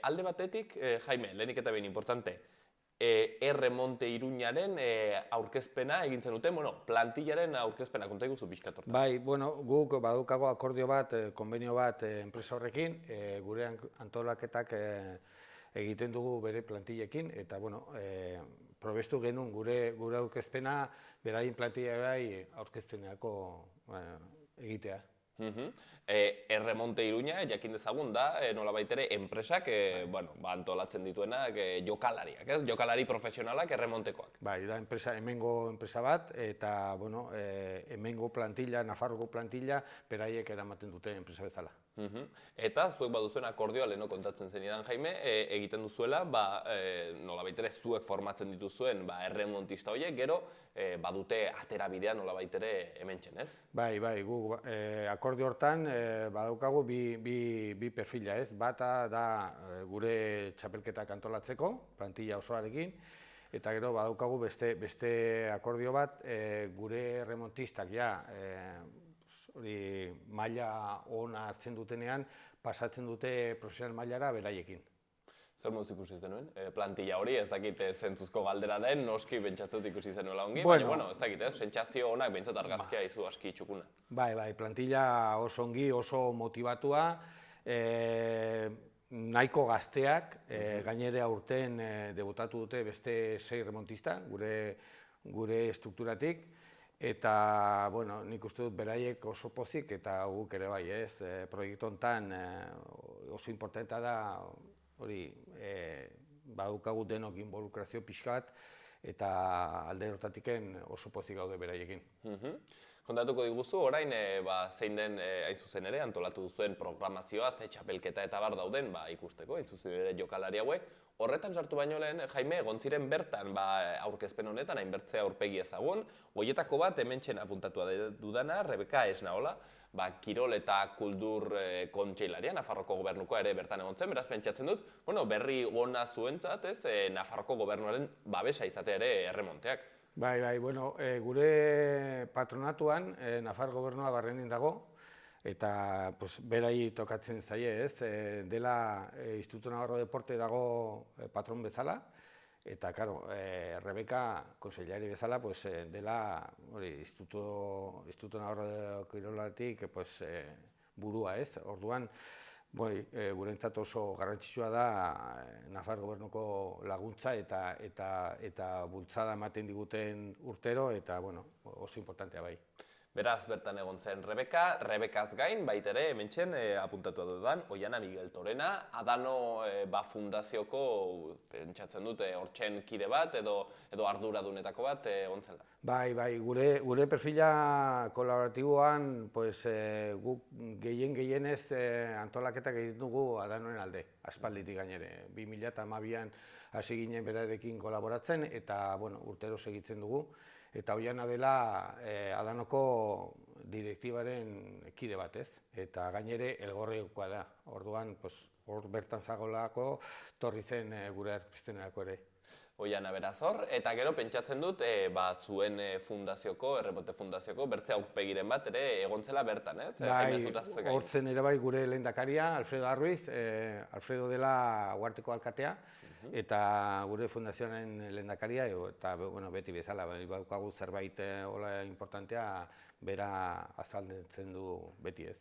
alde batetik Jaime, lehenik eta behin importante, Erremonte Iruñaren aurkezpena egin zenuten, plantillaren aurkezpena, konta iguzu pixkat hortan. Bai, guk badukago akordio bat, konbenio bat enpresa horrekin, gure antolaketak egiten dugu bere plantillekin, eta probestu genuen gure aurkezpena, beraien plantilla bai aurkezpenerako egitea. Erremonte Iruña, jakin dezagun da, nolabait ere, enpresak antolatzen dituenak jokalariak, ez? Jokalari profesionalak erremontekoak. Bai, da hemengo enpresa bat, eta hemengo plantilla, Nafarroko plantilla, beraiek eramaten dute enpresa bezala. Eta zuek baduzuen akordioa leheno kontatzen zenidan, Jaime, egiten duzuela, nolabait ere zuek formatzen dituzuen erremontista horiek, gero badute aterabidea nolabait ere hementsen, ez? Bai, gu akordio hortan badaukagu bi perfila, ez? Bata da gure txapelketak antolatzeko, plantilla osoarekin, eta gero badaukagu beste akordio bat gure erremontistak maila ona hartzen dutenean, pasatzen dute profesional mailara beraiekin. Zer moduz ikusi zenuen? Plantilla hori, ez dakit zentzuzko galdera den, noski bentsatzut ikusi zenuela ongi, baina, ez dakit, sentsazio honak bentsat argazkia izu aski txukuna. Bai, plantilla oso ongi, oso motivatua, nahiko gazteak, gainere aurten debutatu dute beste 6 remontista, gure estrukturatik, Eta, bueno, nik uste dut beraiek oso pozik eta guk ere bai, ez? Proiektu honetan oso importantea da, hori, badukagu denok involukrazio pixka bat, eta alde hortatiken oso pozik gaude beraiekin. Kontatuko diguzu, orain zein den hain zuzen ere, antolatu duzuen programazioa, ze txapelketa eta bar dauden ikusteko, hain zuzen ere jokalari hauek. Horretan sartu baino lehen, Jaime, egon ziren bertan aurkezpen honetan, hainbertze aurpegi ezagun, horietako bat hementxen apuntatua dudana, Rebeka Esnaola, kirol eta kultur kontseilaria, Nafarroko gobernukoa ere bertan egon zen, beraz pentsatzen dut, berri ona zuentzat, Nafarroko gobernuaren babesa izatea ere erremonteak. Bai, bueno, gure patronatuan Nafar gobernua barrenin dago, eta berai tokatzen zaie, ez? Dela Instituto Navarro Deporte dago patron bezala, eta, karo, Rebeka, konseilari bezala, dela Instituto Navarro Kirolatik burua, ez? Orduan, gurentzat oso garrantzitsua da Nafar gobernuko laguntza eta bultzada ematen diguten urtero, eta oso importantea bai. Beraz, bertan egon zen Rebekaz gain, baitere, hementxen apuntatua dudan, Oiana Miguel Torena, Adano fundazioko, pentsatzen dute, hortxen kide bat, edo arduradunetako bat egon zela. Bai, gure perfila kolaboratiboan, guk gehienez antolaketak egiten dugu Adanoen alde, aspalditik gainere. 2012an hasi ginen berarekin kolaboratzen, eta urtero segitzen dugu. Eta Oiana dela Adanoko direktibaren kide bat, ez? Eta gainere elgorrikoa da. Orduan, hor bertan zagolako torri zen gure arkistenerako ere. Oiana beraz hor, eta gero pentsatzen dut, zuen fundazioko, Erremonte fundazioko, bertze aurpegiren bat ere egon zela bertan, ez? Bai, hor zen ere bai gure lehendakaria, Alfredo Arruiz, Alfredo dela Uharteko alkatea, eta gure fundazioaren lehendakaria, eta beti bezala, baukagu zerbait hola importantea, bera azaltzen du beti ez.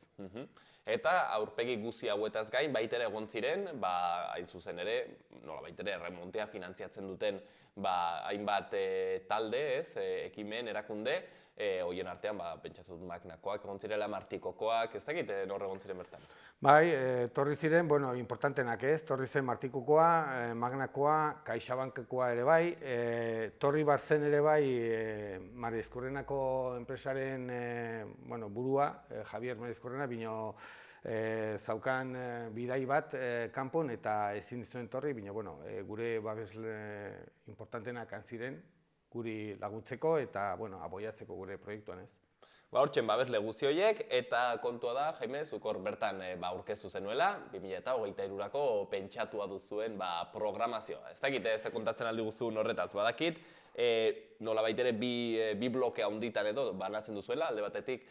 Eta aurpegi guzti hauetaz gain, baitere egon ziren, hain zuzen ere, nola baitere erremontea finantziatzen duten hainbat talde, ekimen, erakunde, horien artean, pentsatzen dut Magnakoak egon zirela, Martikokoak, ez dakit nor egon ziren bertan? Bai, torri ziren, importantenak ez, torri zen Martikokoa, Magnakoa, CaixaBankekoa ere bai, torri barzen ere bai Marizkurrenako enpresaren burua, Javier Marizkurrena, bino zaukan bidai bat kanpon eta ezin zuen torri, bino gure babesle importantenak ziren guri laguntzeko eta apoiatzeko gure proiektuan ez. Hortxen babesle guzti horiek, eta kontua da, Jaime, zukor bertan aurkeztu zenuela, 2023ko pentsatua duzuen programazioa. Ez dakit, ze kontatzen aldi guztuen horretaz, badakit, nola baitere bi bloke handitan edo banatzen duzuela, alde batetik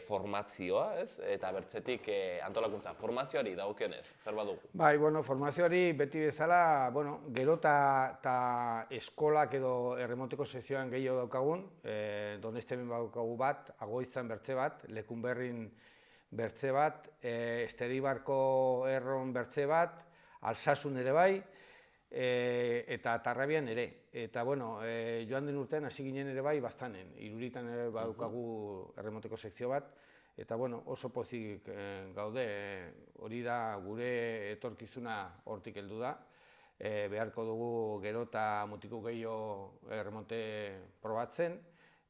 formazioa, eta bertzetik antolakuntza. Formazioari dagokionez, zer badugu? Bai, formazioari beti bezala, gero eta eskolak edo erremonteko sekzioan gehiago daukagun, Donestemen daukagu bat, Agoizan bertze bat, Lekunberrin bertze bat, Esteribarko Erron bertze bat, Alsasun ere bai, eta Tarrabian ere. Eta, joan den urtean hasi ginen ere bai baztanen. Iruritan badukagu erremonteko sekzio bat, eta oso pozik gaude, hori da gure etorkizuna hortik heldu da. Beharko dugu gero eta mutiko gehiago erremonte probatzen,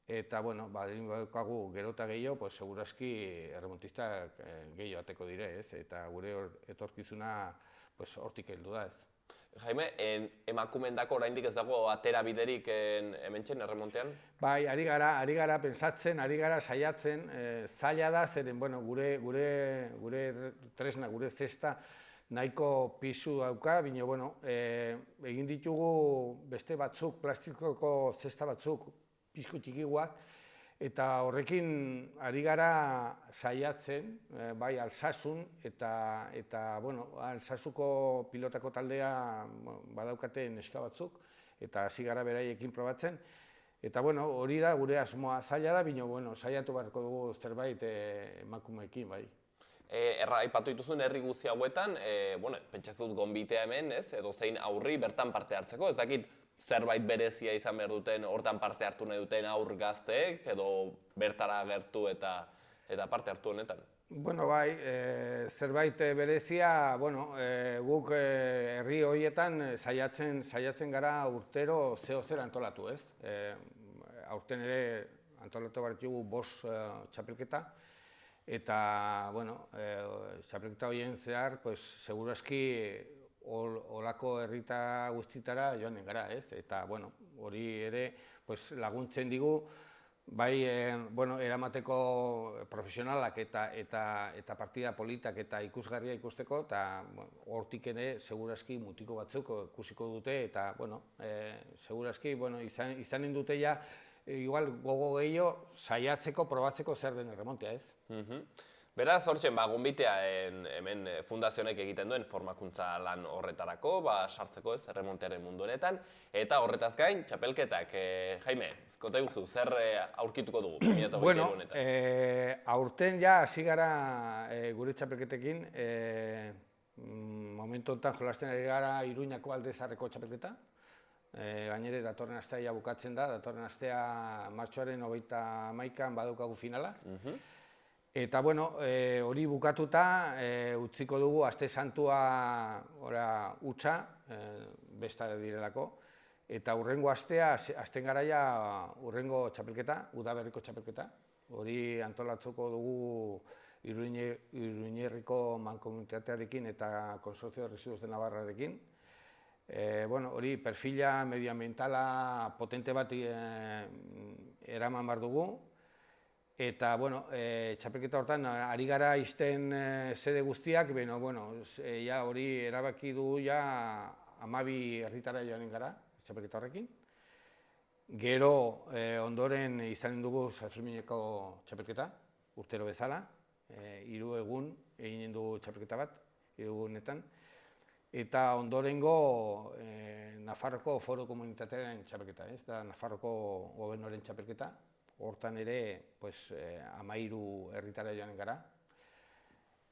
eta badukagu gero eta gehiago, seguraski erremontistak gehiago ateko dire, eta gure etorkizuna hortik heldu da ez. Jaime, emakumendako oraindik ez dago atera biderik hementxen erremontean? Bai, ari gara pensatzen, ari gara saiatzen, zaila da zeren, gure tresna, gure zesta nahiko pisu dauka, baina, egin ditugu beste batzuk, plastikoko zesta batzuk, pixko txikiguak, eta horrekin ari gara saiatzen, bai Alsasun, eta Alsasuko pilotako taldea badaukate neska batzuk, eta hasi gara beraiekin probatzen, eta hori da gure asmoa zaila da, baina saiatu beharko dugu zerbait emakumeekin, bai. Aipatu dituzun herri guzti hauetan, pentsatzen dut gonbitea hemen, edo zein aurri bertan parte hartzeko, ez dakit zerbait berezia izan behar duten, hortan parte hartu nahi duten aur gazteek, edo bertara agertu eta parte hartu honetan? Bueno, bai, zerbait berezia, bueno, guk herri horietan saiatzen gara urtero zeo zer antolatu, ez? Aurten ere antolatu behar ditugu 5 txapelketa, eta, bueno, txapelketa horien zehar, pues, segurazki olako herrita guztitara joanen gara, ez? Eta, bueno, hori ere pues, laguntzen digu, bai, bueno, eramateko profesionalak eta partida politak eta ikusgarria ikusteko, eta hortik ere segurazki mutiko batzuk ikusiko dute, eta, bueno, segurazki, bueno, izanen dute ja, igual gogo gehiago saiatzeko, probatzeko zer den erremontea, ez? Beraz, hortzen, gonbitea hemen fundazionek egiten duen formakuntza lan horretarako, sartzeko ez, erremontearen mundu honetan, eta horretaz gain, txapelketak. Jaime, kota iguzu, zer aurkituko dugu 2021 bueno, honetan? aurten ja hasi gara gure txapelketekin, momentu honetan jolasten ari gara Iruñako Aldezarreko txapelketa, gainere datorren astea ja bukatzen da, datorren astea martxoaren 31an badaukagu finala. Eta, bueno, hori bukatuta, utziko dugu aste santua hutsa, besta direlako, eta hurrengo astea, azten garaia hurrengo txapelketa, udaberriko txapelketa, hori antolatzuko dugu Iruñerriko mankomunitatearekin eta Consorcio de Residuos de Navarrarekin. Bueno, hori perfila medioambientala potente bat eraman behar dugu, eta, bueno, txapelketa hortan ari gara izten sede guztiak, bueno, hori erabaki dugu ja 12 herritara joanen gara, txapelketa horrekin. Gero, ondoren izanen dugu San Fermineko txapelketa, urtero bezala, 3 egun eginen dugu txapelketa bat, 3 egunetan. Eta ondorengo Nafarroko Foro Komunitatearen txapelketa, ez da Nafarroko Gobernuaren txapelketa, hortan ere 13 herritara joanen gara.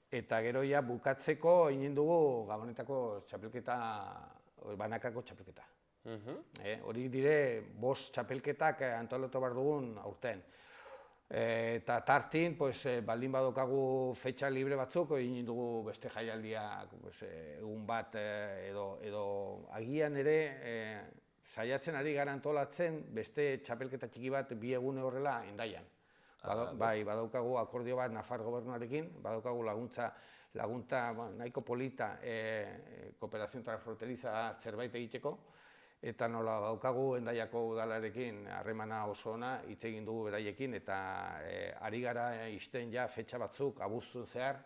Eta gero ja bukatzeko egin dugu Gabonetako txapelketa, banakako txapelketa. Hori dire 5 txapelketak antolatu behar dugun aurten. Eta tartin, baldin badokagu fetxa libre batzuk, egin dugu beste jaialdiak, egun bat edo agian ere saiatzen ari gara antolatzen beste txapelketa txiki bat 2 egune horrela Hendaian. Bai, badaukagu akordio bat Nafar gobernuarekin, badaukagu laguntza nahiko polita Kooperazion Transfronteriza zerbait egiteko, eta nola daukagu Hendaiako udalarekin harremana oso ona hitz egin dugu beraiekin, eta ari gara izten ja fetxa batzuk abuztun zehar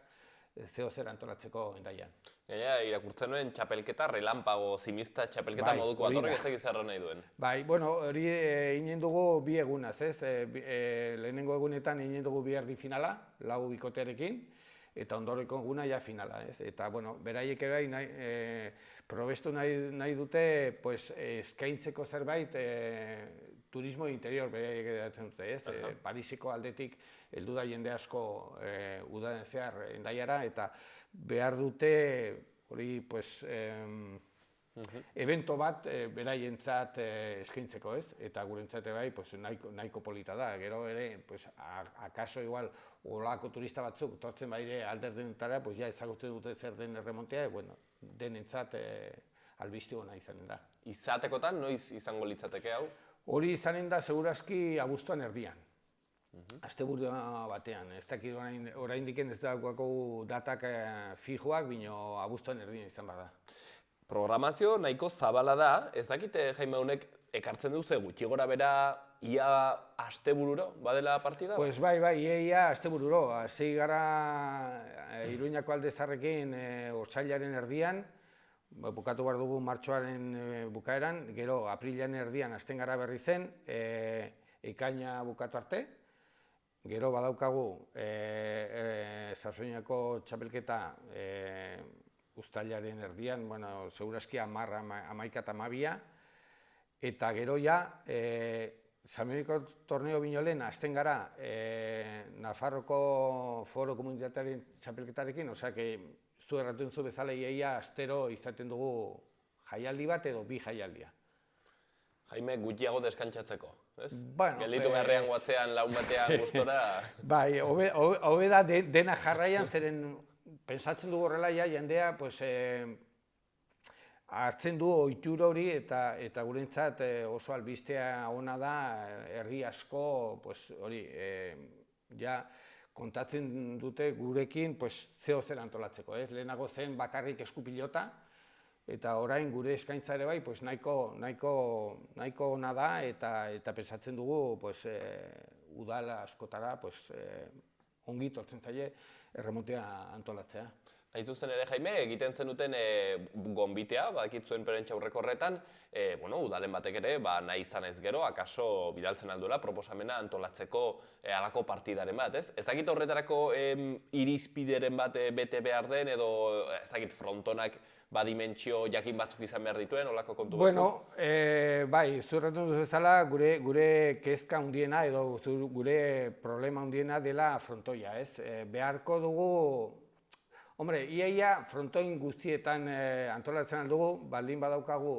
zeo zer antolatzeko Hendaian. Irakurtzen nuen txapelketa, relampago, zimizta txapelketa moduko bat horrek ezak izarra nahi duen. Bai, bueno, hori egin dugu 2 egunaz, ez? Lehenengo egunetan egin dugu 2 erdi finala, 4 bikotearekin, eta ondoreko eguna ja finala, ez? Eta, bueno, beraiek ere probestu nahi dute eskaintzeko zerbait turismo interior beraiek edatzen dute, ez? Parisiko aldetik heldu da jende asko udaden zehar Hendaiara, eta behar dute hori evento bat beraientzat eskaintzeko, ez? Eta gurentzat bai nahiko polita da. Gero ere, akaso igual olako turista batzuk tortzen baire alderdenetara, ja ezagutzen dute zer den erremontea, denentzat albiste ona izanen da. Izatekotan, noiz izango litzateke hau? Hori izanen da segurazki abuztuan erdian. Asteburu batean, ez dakit oraindik ez daukagu datak fijoak, bino abuztuan erdian izan behar da. Programazio nahiko zabala da, ez dakite Jaime honek ekartzen duze gutxi gora bera ia astebururo badela partida? Pues bai, ia astebururo. Hasi gara Iruñako Aldezarrekin otsailaren erdian, bukatu behar dugu martxoaren bukaeran, gero aprilaren erdian hasten gara berri zen, ekaina bukatu arte. Gero badaukagu Sarsoinako txapelketa uztailaren erdian, segurazki 11 eta 12, eta gero ja, Samioniko torneo binolen hasten gara Nafarroko Foro Komunitatearen txapelketarekin, osea, zu erraten zu bezala ia astero izaten dugu jaialdi bat edo 2 jaialdia. Jaime, gutxiago deskantzatzeko, ez? Bueno, Gelditu beharrean guatzean laun batean gustora. Bai, hobe da dena jarraian, zeren pensatzen dugu horrela jendea, pues, hartzen du ohitura hori eta gurentzat oso albistea ona da, herri asko, pues, hori, ja, kontatzen dute gurekin, pues, zeo zer antolatzeko, ez? Lehenago zen bakarrik eskupilota, eta orain gure eskaintza ere bai, pues, nahiko ona da, eta pensatzen dugu, pues, udala askotara, pues, ongi tortzen zaie erremontea antolatzea. Hain zuzen ere, Jaime, egiten zenuten gonbitea, badakit zuen perentxa aurreko horretan, udalen batek ere, nahi izan ez gero, akaso bidaltzen alduela, proposamena antolatzeko halako partidaren bat, ez? Ez dakit horretarako irizpideren bat bete behar den, edo ez dakit frontonak dimentsio jakin batzuk izan behar dituen, holako kontu batzuk? Bueno, bai, zurretu duz bezala, gure kezka handiena edo gure problema handiena dela frontoia, ez? Beharko dugu, hombre, iaia frontoin guztietan antolatzen aldugu, baldin badaukagu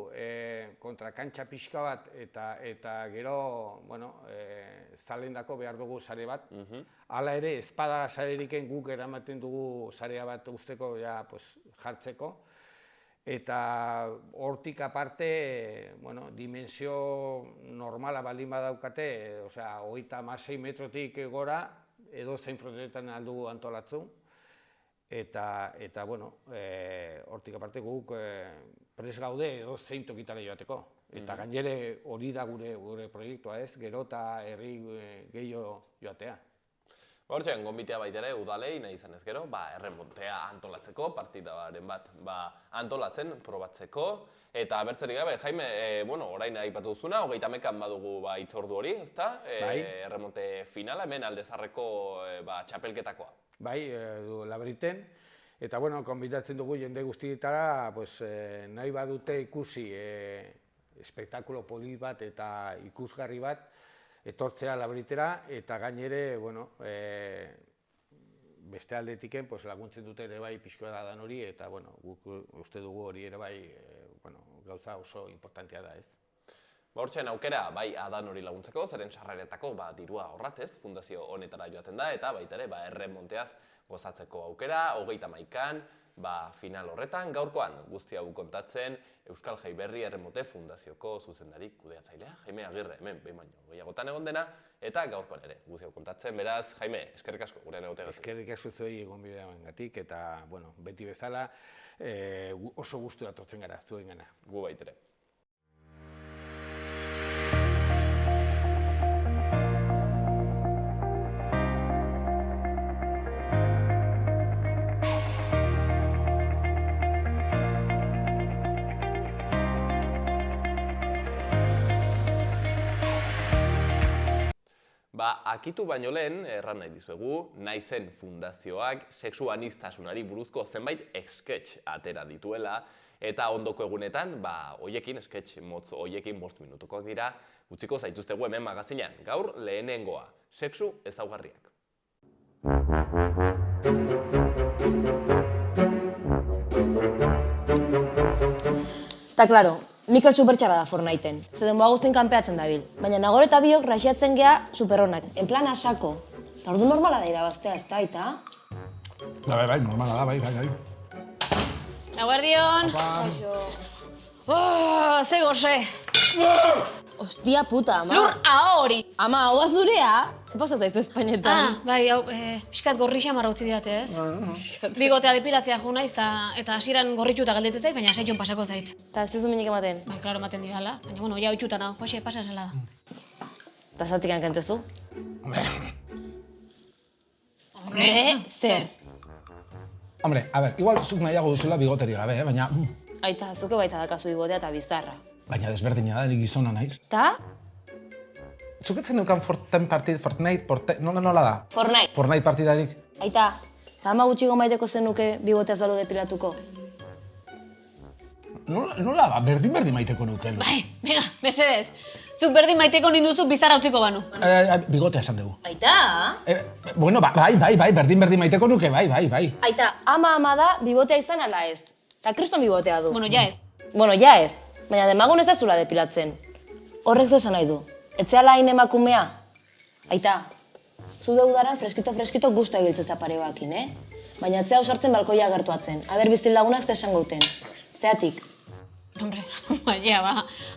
kontrakantxa pixka bat eta gero, bueno, zalendako behar dugu sare bat. Hala ere, espada sareriken guk eramaten dugu sarea bat usteko jartzeko. Eta hortik aparte, bueno, dimensio normala baldin badaukate, osea, 36 metrotik gora, edo zein frontoetan aldugu antolatzu. Eta bueno, hortik aparte guk pres gaude edo zein tokitara joateko. Eta gainere hori da gure proiektua, ez? Gero eta herri gehiago joatea. Hortxean, gonbitea baita ere, udalei nahi izan ez gero, erremontea antolatzeko, partidaren bat antolatzen, probatzeko. Eta bertzerik gabe, Jaime, orain aipatu duzuna, 30ean badugu hitzordu hori, ezta? Erremonte finala, hemen Aldezarreko txapelketakoa. Bai, Labriten. Eta, bueno, konbitatzen dugu jende guztietara, nahi badute ikusi espektakulo polit bat eta ikusgarri bat, etortzea Labritera, eta gainere, bueno, beste aldetiken laguntzen dute ere bai pixkoa da dan hori, eta, bueno, guk uste dugu hori ere bai gauza oso importantea da, ez. Hortxean aukera, bai adan hori laguntzeko, zeren sarreretako dirua horratez, fundazio honetara joaten da, eta baita ere, erremonteaz gozatzeko aukera, 31an, final horretan, gaurkoan guzti hau kontatzen Euskal Jai Berri Erremonte Fundazioko zuzendari kudeatzailea, Jaime Agirre, hemen behin baino gehiagotan egon dena, eta gaurkoan ere guzti hau kontatzen, beraz, Jaime, eskerrik asko gurean egoteagatik. Eskerrik asko zuei egonbideagatik, eta, bueno, beti bezala oso gustura etortzen gara, zuengana. Gu baitere. Akitu baino lehen, erran nahi dizuegu, Naizen Fundazioak sexu aniztasunari buruzko zenbait sketch atera dituela, eta ondoko egunetan, hoiekin, sketch motz hoiekin 5 minutukoak dira, utziko zaituztegu hemen magazinean. Gaur lehenengoa, sexu ezaugarriak. Eta, klaro, Mikel supertxarra da Fortniten, zeden guztien kanpeatzen dabil. Baina Nagore eta biok rasiatzen gea superronak, en plan asako. Eta ordu normala da irabaztea, ez da, eta? Bai, normala da, bai. Eguerdion! Ze goze! Ostia puta, ama. Lur ahori! Ama, hau azurea? Ze pasat zaizu Espainetan? Bai, hau, pixkat gorri xamarra utzi diate, ez? Bigotea depilatzea jo naiz, eta hasieran gorritxuta galdetzen zait, baina seion pasako zait. Eta ez minik ematen? Bai, klaro ematen didala, baina, bueno, ja oitxuta nago, Jose, pasa zela da. Eta zatik hankentzezu? Hombre, zer? Hombre, a ver, igual zuk nahiago duzula bigoteri gabe, baina... Aita, zuke baita dakazu bigotea eta bizarra. Baina desberdina da, gizona naiz. Ta? Zuketzen dukan Fortnite, nola da? Fortnite partidarik. Aita, eta ama gutxiko maiteko zenuke bigoteaz balu depilatuko? Nola ba, berdin maiteko nuke. bai, venga, Mercedes, zuk berdin maiteko ninduzu bizarra utziko banu. Bigotea esan dugu. Aita? Bueno, bai, berdin maiteko nuke, bai. Aita, ama da bibotea izan ala ez. Eta kriston bibotea du. Bueno, ja ez. Bueno, ja ez. Baina demagun ez da zula depilatzen. Horrek zesan nahi du. Etzeala hain emakumea? Aita, zu deudaran freskito guztua ibiltzeza pareoakin, Baina atzea ausartzen balkoia agertuatzen. Aber biztin lagunak zesan gauten. Zeatik. Hombre,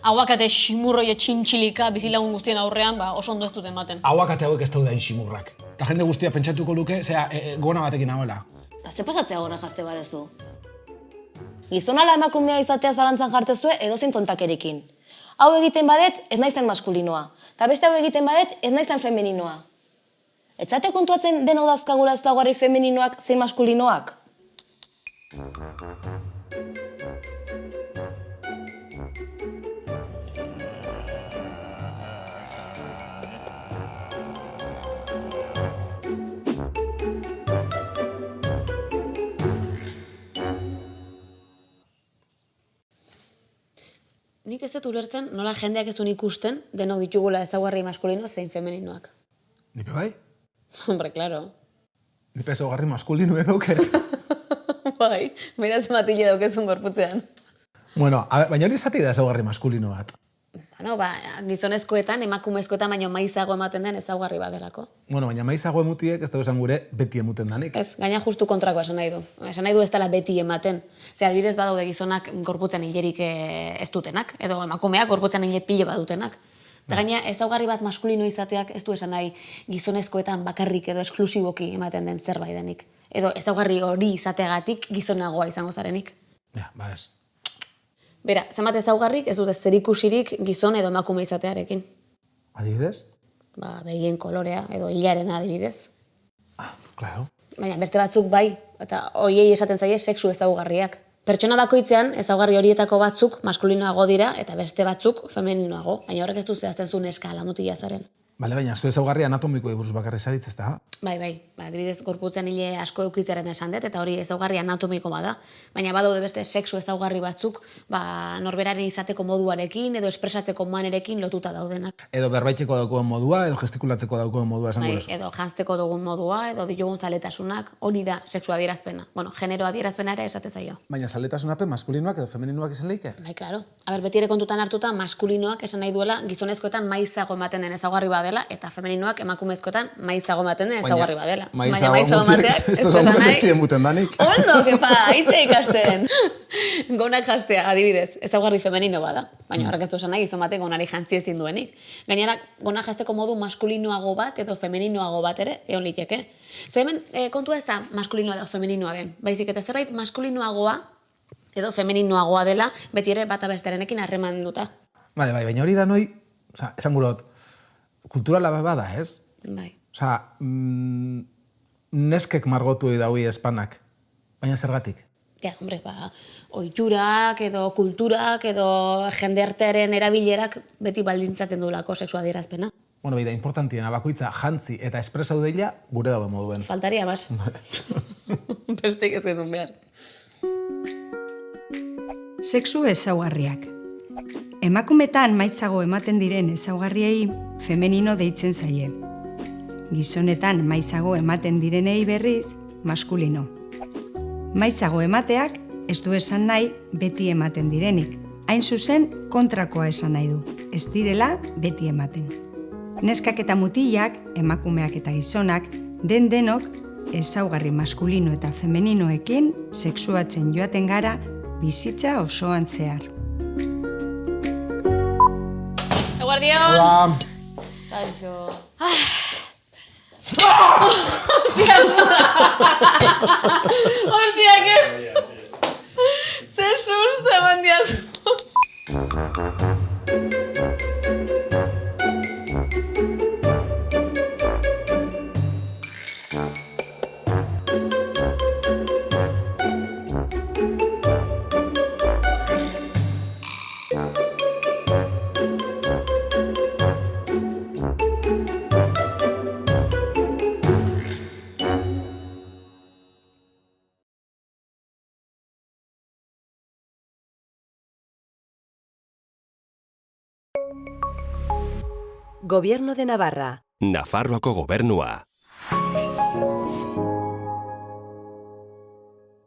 hauakate ximurroie txintxilika bizilagun guztien aurrean, oso ondo ez duten baten. Hauakate hauek ez daude hain ximurrak. Eta jende guztia pentsatuko luke, gona batekin nagoela. Eta ze pasatzea gona jazte badezu? Gizonala emakumea izatea zalantzan jartezue edozein tontakerikin. Hau egiten badet, ez naizen maskulinoa. Eta beste hau egiten badet, ez naizen femeninoa. Ez zate kontuatzen denok dazkagula ezaugarri femeninoak zein maskulinoak? Nik ez dut ulertzen nola jendeak ez duen ikusten denok ditugula ezaugarri maskulino zein femeninoak. Nipe bai? Hombre, claro. Nipe ezaugarri maskulino eduke. Bai, mira zematile daukezun gorputzean. Bueno, baina hori zati da ezaugarri maskulino bat. Bueno, gizonezkoetan, emakumezkoetan, baino maizago ematen den ezaugarri badelako. Bueno, baina maizago emutiek ez da esan gure beti emuten danik. Ez, gaina justu kontrakoa esan nahi du. Esan nahi du ez dela beti ematen. Ze adibidez badaude gizonak gorputzen hilerik ez dutenak, edo emakumeak gorputzen hile pile badutenak. Eta gaina ezaugarri bat maskulino izateak ez du esan nahi gizonezkoetan bakarrik edo esklusiboki ematen den zerbait denik. Edo ezaugarri hori izateagatik gizonagoa izango zarenik. Ja, ez. Bera, zenbat ezaugarrik ez dute zerikusirik gizon edo emakume izatearekin. Adibidez? Begien kolorea edo hilaren adibidez. Claro. Baina beste batzuk bai, eta horiei esaten zaie sexu ezaugarriak. Pertsona bakoitzean ezaugarri horietako batzuk maskulinoago dira eta beste batzuk femeninoago. Baina horrek ez du zehazten zu neska ala mutila zaren. Bale, baina zu ezaugarri anatomikoei buruz bakarri zaritz, ez da? Bai. Adibidez, gorputzen hile asko eukitzaren esan dut, eta hori ezaugarri anatomiko bada. Baina badaude beste sexu ezaugarri batzuk, norberaren izateko moduarekin edo espresatzeko manerekin lotuta daudenak. Edo berbaiteko daukuen modua, edo gestikulatzeko daukuen modua esan gure. Edo janzteko dugun modua, edo ditugun zaletasunak, hori da sexu adierazpena. Bueno, genero adierazpena ere esate zaio. Baina zaletasunapen maskulinoak edo femeninoak izan leike? Bai, klaro. Beti ere kontutan hartuta maskulinoak esan nahi duela gizonezkoetan maizago ematen den ezaugarri badela, eta femeninoak emakumezkoetan maizago ematen den ezaugarri badela. Baina maizago mateak ez da zago beti emuten danik. Ondo, kepa, aize ikasten. Gonak jaztea, adibidez, ezaugarri femenino bada. Baina horrek ez du esan nahi, gizon batek gonari jantzi ezin duenik. Gainera, gonak jazteko modu maskulinoago bat edo femeninoago bat ere, egon liteke. Zer hemen, kontua ez da maskulinoa edo femeninoa den. Baizik eta zerbait maskulinoagoa edo femeninoagoa dela, beti ere bata bestearenekin harreman duta. Baina hori da noi, esan gurot, kulturala bada, ez? Bai. Neskek margotu daui espanak, baina zergatik? Ja, hombre, ohiturak edo kulturak edo jendartearen erabilerak beti baldintzatzen duelako sexu adierazpena. Bueno, bida, importantiena, bakoitza jantzi eta espresau deila gure dauen moduen. Faltaria, bas. Bestek ez genuen behar. Sexu ezaugarriak. Emakumetan maizago ematen diren ezaugarriei femenino deitzen zaie. Gizonetan maizago ematen direnei berriz maskulino. Maizago emateak ez du esan nahi beti ematen direnik. Hain zuzen kontrakoa esan nahi du. Ez direla beti ematen. Neskak eta mutilak, emakumeak eta gizonak, denok ezaugarri maskulino eta femeninoekin sexuatzen joaten gara bizitza osoan zehar. Eguardion! Hola! Kaixo. Hostia, hostia, que... Ze susto eman diazu. Gobierno de Navarra. Nafarroako gobernua.